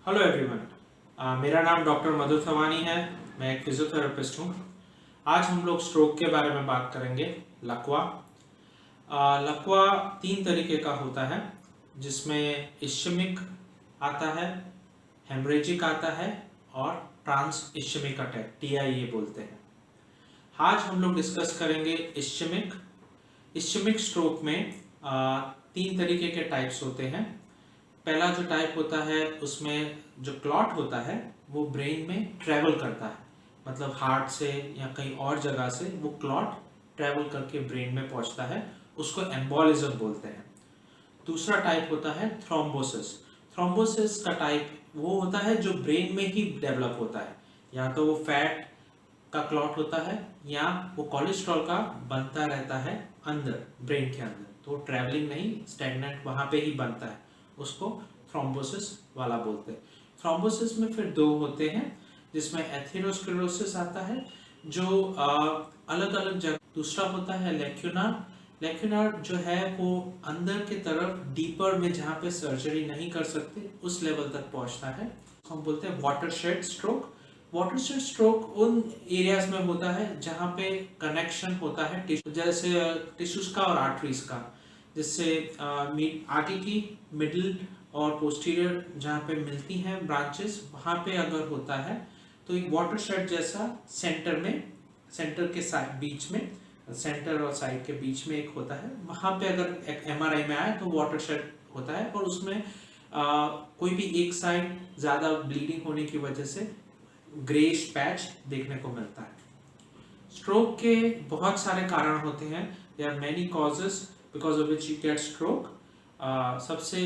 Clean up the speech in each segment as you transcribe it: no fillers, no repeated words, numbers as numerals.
Hello everyone. मेरा नाम doctor मधु थवानी है। मैं एक फिजियोथेरेपिस्ट हूँ। आज हम लोग स्ट्रोक के बारे में बात करेंगे। लकवा लकवा तीन तरीके का होता है, जिसमें इश्चमिक आता है, हेमरेजिक आता है और ट्रांस इश्चमिक अटैक TIA बोलते हैं। आज हम लोग डिस्कस करेंगे इश्चमिक। इश्चमिक स्ट्रोक में तीन तरीके के टाइप्स होते हैं। पहला जो टाइप होता है उसमें जो क्लॉट होता है वो ब्रेन में ट्रेवल करता है, मतलब हार्ट से या कहीं और जगह से वो क्लॉट ट्रेवल करके ब्रेन में पहुंचता है, उसको एम्बोलिज्म बोलते हैं। दूसरा टाइप होता है थ्रोम्बोसिस। थ्रोम्बोसिस का टाइप वो होता है जो ब्रेन में ही डेवलप होता है, या तो वो फैट का क्लॉट होता है या वो कोलेस्ट्रॉल का बनता रहता है अंदर ब्रेन के अंदर, तो ट्रैवलिंग नहीं, स्टैग्नेंट वहां पे ही बनता है, उसको थ्रोम्बोसिस वाला बोलते हैं। थ्रोम्बोसिस में फिर दो होते हैं, जिसमें एथेरोस्क्लेरोसिस आता है जो अलग अलग जगह। दूसरा होता है लेक्यूनार। लेक्यूनार जो है वो अंदर की तरफ डीपर में, जहाँ पे सर्जरी नहीं कर सकते उस लेवल तक पहुंचता है, हम बोलते हैं वाटरशेड स्ट्रोक। वाटरशेड स्ट्रोक उन एरियाज में होता है जहाँ पे कनेक्शन होता है जैसे टिश्यूज का और आर्टरीज का, जिससे आगे की मिडिल और पोस्टीरियर जहाँ पे मिलती हैं ब्रांचेस, वहाँ पे अगर होता है तो एक वाटरशेड जैसा सेंटर में, सेंटर के बीच में, सेंटर और साइड के बीच में एक होता है, वहाँ पे अगर एक MRI में आए तो वाटरशेड होता है, और उसमें कोई भी एक साइड ज़्यादा ब्लीडिंग होने की वजह से ग्रेश पैच देखने को मिलता है। स्ट्रोक के बहुत सारे कारण होते हैं। There are many causes because of which you get stroke. सबसे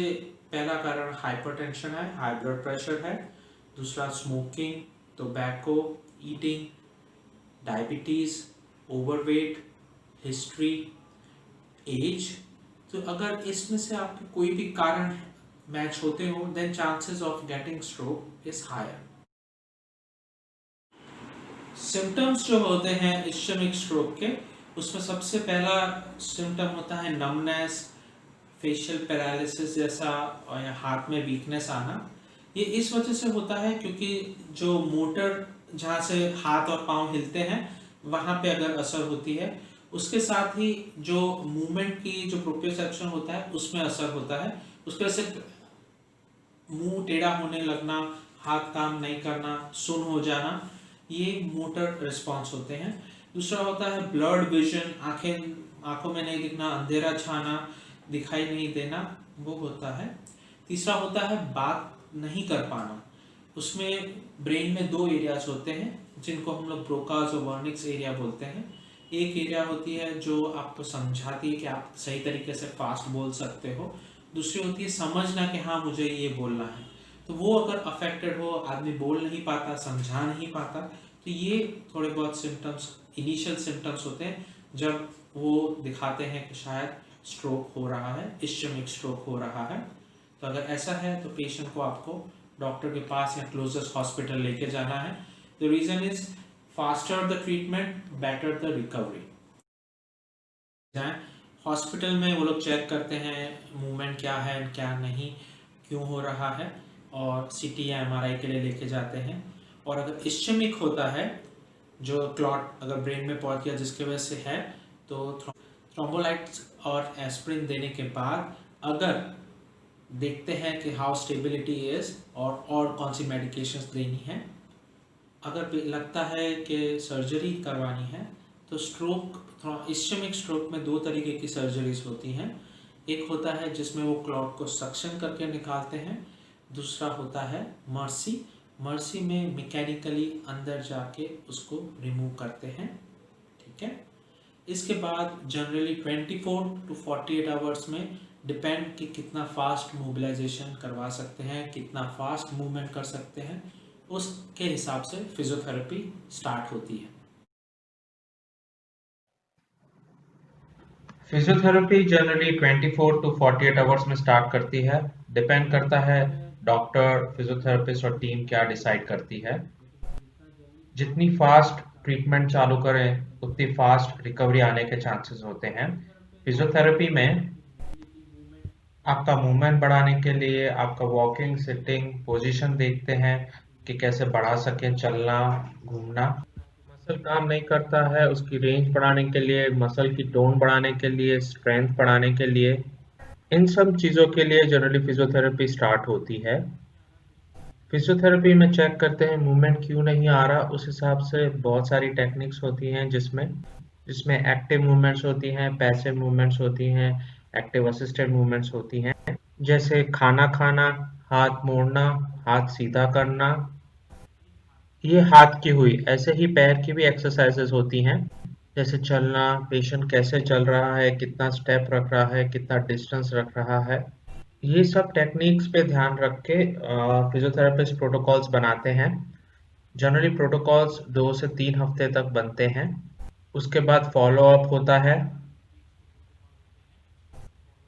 पहला कारण हाइपरटेंशन है, हाई ब्लड प्रेशर है। दूसरा smoking, tobacco, eating, diabetes, overweight, history, age. तो अगर इसमें से आपके कोई भी कारण मैच होते हो, then chances of getting stroke is higher. Symptoms जो होते हैं इश्चेमिक स्ट्रोक के, उसमें सबसे पहला सिम्टम होता है नमनेस, फेशियल पैरालिसिस जैसा, और या हाथ में वीकनेस आना। ये इस वजह से होता है क्योंकि जो मोटर, जहाँ से हाथ और पांव हिलते हैं, वहाँ पे अगर असर होती है, उसके साथ ही जो मूवमेंट की जो प्रोप्रियोसेप्शन होता है उसमें असर होता है। उसके वजह से मुंह टेढ़ा होने लगना, हाथ काम नहीं करना, सुन हो जाना, ये मोटर रिस्पॉन्स होते हैं। दूसरा होता है ब्लर्ड विजन, आंखों में नहीं दिखना, अंधेरा छाना, दिखाई नहीं देना, वो होता है। तीसरा होता है बात नहीं कर पाना। उसमें ब्रेन में दो एरियाज होते हैं जिनको हम लोग ब्रोकास और वर्निक्स एरिया बोलते हैं। एक एरिया होती है जो आपको समझाती है कि आप सही तरीके से फास्ट बोल सकते हो, दूसरी होती है समझना कि हाँ मुझे ये बोलना है। तो वो अगर अफेक्टेड हो, आदमी बोल नहीं पाता, समझा नहीं पाता, तो ये थोड़े बहुत सिम्टम्स, इनिशियल सिम्टम्स होते हैं जब वो दिखाते हैं कि शायद स्ट्रोक हो रहा है, इश्चेमिक स्ट्रोक हो रहा है। तो अगर ऐसा है तो पेशेंट को आपको डॉक्टर के पास या क्लोजेस्ट हॉस्पिटल लेके जाना है। The reason is faster the treatment, better the recovery. जाएं हॉस्पिटल में, वो लोग चेक करते हैं मूवमेंट क्या है क्या नहीं, क्यों हो रहा है, और CT या MRI के लिए लेके जाते हैं। और अगर इश्चेमिक होता है, जो क्लॉट अगर ब्रेन में पहुंच गया जिसकी वजह से है, तो थ्रोम्बोलाइट्स और एस्प्रिन देने के बाद अगर देखते हैं कि हाउ स्टेबिलिटी इज और कौन सी मेडिकेशंस देनी है, अगर लगता है कि सर्जरी करवानी है, तो इश्चेमिक स्ट्रोक में दो तरीके की सर्जरीज होती हैं। एक होता है जिसमें वो क्लॉट को सक्शन करके निकालते हैं, दूसरा होता है मर्सी। मर्सी में मैकेनिकली अंदर जाके उसको रिमूव करते हैं, ठीक है। इसके बाद जनरली 24 to 48 आवर्स में, डिपेंड कि कितना फास्ट मोबिलाइजेशन करवा सकते हैं, कितना फास्ट मूवमेंट कर सकते हैं, उसके हिसाब से फिजियोथेरेपी स्टार्ट होती है। फिजियोथेरेपी जनरली 24 टू 48 आवर्स में स्टार्ट करती है। डिपेंड करता है डॉक्टर, फिजियोथेरेपिस्ट और टीम क्या डिसाइड करती है। जितनी फास्ट ट्रीटमेंट चालू करें उतनी फास्ट रिकवरी आने के चांसेस होते हैं। फिजियोथेरेपी में आपका मूवमेंट बढ़ाने के लिए आपका वॉकिंग सिटिंग पोजीशन देखते हैं कि कैसे बढ़ा सकें, चलना घूमना। मसल काम नहीं करता है, उसकी रेंज बढ़ाने के लिए, मसल की टोन बढ़ाने के लिए, स्ट्रेंथ बढ़ाने के लिए, इन सब चीज़ों के लिए जनरली फिजियोथेरेपी स्टार्ट होती है। फिजियोथेरेपी में चेक करते हैं मूवमेंट क्यों नहीं आ रहा, उस हिसाब से बहुत सारी टेक्निक्स होती हैं जिसमें जिसमें एक्टिव मूवमेंट्स होती हैं, पैसिव मूवमेंट्स होती हैं, एक्टिव असिस्टेड मूवमेंट्स होती हैं। जैसे खाना खाना, हाथ मोड़ना, हाथ सीधा करना, ये हाथ की हुई। ऐसे ही पैर की भी एक्सरसाइजेस होती हैं, जैसे चलना, पेशेंट कैसे चल रहा है, कितना स्टेप रख रहा है, कितना डिस्टेंस रख रहा है। ये सब टेक्निक्स पे ध्यान रख के फिजियोथेरेपिस्ट प्रोटोकॉल्स बनाते हैं। जनरली प्रोटोकॉल्स 2 से 3 हफ्ते तक बनते हैं। उसके बाद फॉलो अप होता है।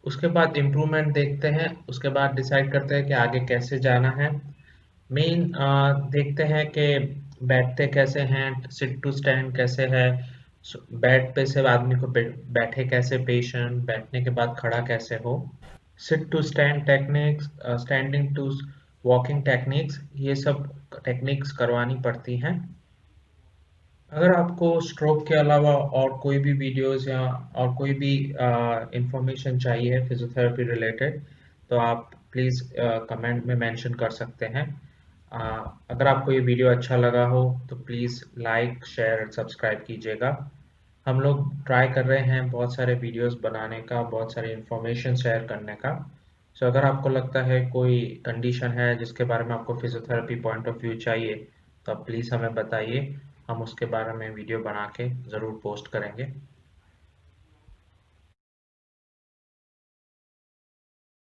उसके बाद इम्प्रूवमेंट देखते हैं। उसके बाद डिसाइड करते हैं कि आगे कैसे जाना है। मेन देखते हैं कि बैठते कैसे हैं, सिट टू स्टैंड कैसे है, बेड पे से आदमी को बैठे कैसे पेशेंट, बैठने के बाद खड़ा कैसे हो, sit to stand techniques, standing to walking techniques, ये सब टेक्निक्स करवानी पड़ती हैं। अगर आपको स्ट्रोक के अलावा और कोई भी वीडियोस या और कोई भी इंफॉर्मेशन चाहिए फिजियोथेरेपी रिलेटेड, तो आप प्लीज़ कमेंट में मेंशन कर सकते हैं। अ, अगर आपको ये वीडियो अच्छा लगा हो तो प्लीज़ लाइक शेयर सब्सक्राइब कीजिएगा। हम लोग ट्राई कर रहे हैं बहुत सारे वीडियोस बनाने का, बहुत सारी इंफॉर्मेशन शेयर करने का। सो अगर आपको लगता है कोई कंडीशन है जिसके बारे में आपको फिजियोथेरेपी पॉइंट ऑफ व्यू चाहिए, तो आप प्लीज़ हमें बताइए। हम उसके बारे में वीडियो बना के ज़रूर पोस्ट करेंगे।